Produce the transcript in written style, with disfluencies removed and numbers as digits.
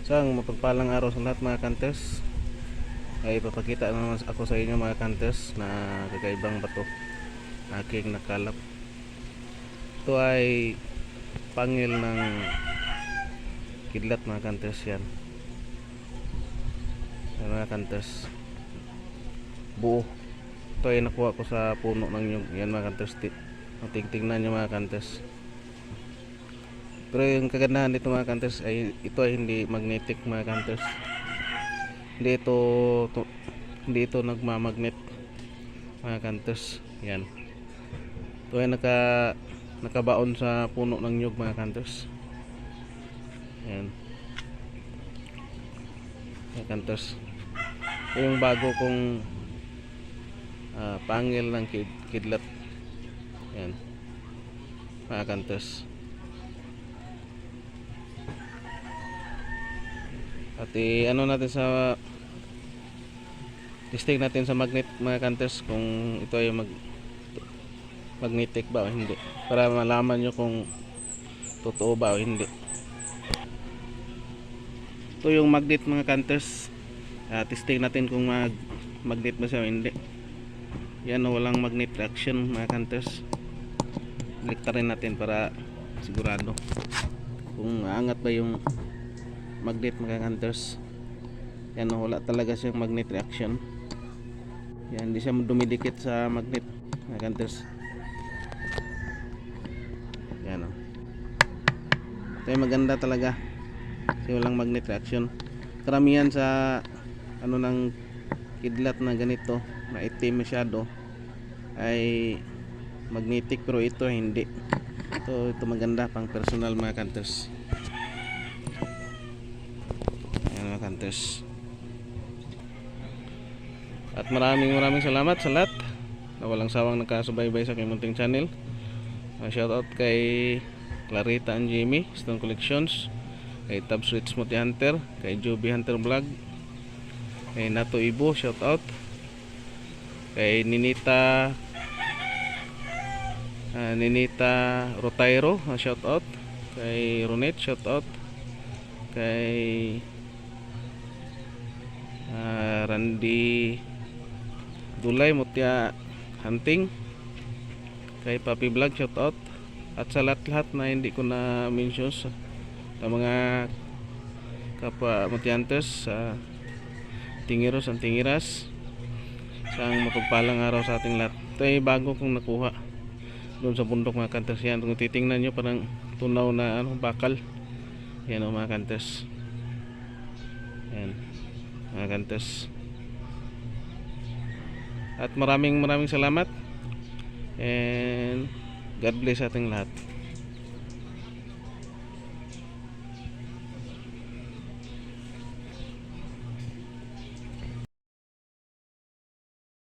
Isang mapagpalang araw sa lahat mga kanters. Ay ipapakita naman ako sa inyo mga kanters na kakaibang bato aking nakalap. Ito ay pangil ng kidlat mga kanters yan. Yan mga kanters. Buo. Ito ay nakuha ko sa puno ng nyug. Yan mga kanters. Tingnan nyo mga kanters. Pero yung kagandahan dito mga kanters ay ito ay hindi magnetic mga kanters. Hindi ito nagmamagnet mga kanters. Yan. Ito ay nakabaon sa puno ng nyug mga kanters. Yan. Mga kanters. Ito yung bago kong pangil ng kidlat. Yan. Mga kanters. At ano natin sa testing natin sa magnet mga kanters kung ito ay magnetic ba o hindi, para malaman nyo kung totoo ba o hindi. Ito yung magnet mga kanters. Testing natin kung magnet ba siya o hindi. Yan, walang magnet reaction mga kanters. Baliktarin natin para sigurado kung aangat ba yung magnet mga kanters. Yan, wala talaga siyang magnet reaction. Yan, hindi siya dumidikit sa magnet mga kanters. Yan, ito ay maganda talaga kasi walang magnet reaction. Karamihan sa ng kidlat na ganito na itim masyado ay magnetic, pero ito hindi. Ito maganda pang personal mga kanters. Ayan mga kanters. At maraming salamat sa lahat na walang sawang nakasubaybay sa aking munting channel. Shoutout kay Clarita and Jimmy Stone Collections, kay Tabs Rich Smoothie Hunter, kay Joby Hunter Vlog, kay Nato Ibo, shoutout kay Ninita Rotairo, shoutout kay Ronet, shoutout kay Randy Dulay Mutya Hunting, kay Papi Vlog, shoutout. At sa lahat na hindi ko na mention sa mga kapwa Mutya-hunters, tingiros ang tingiras, isang mapagpalang araw sa ating lahat. Ito ay bago kong nakuha doon sa bundok mga kanters. Yan, kung titingnan nyo parang tunaw na bakal. Yan o mga kanters. Yan mga kanters. At maraming salamat and God bless ating lahat.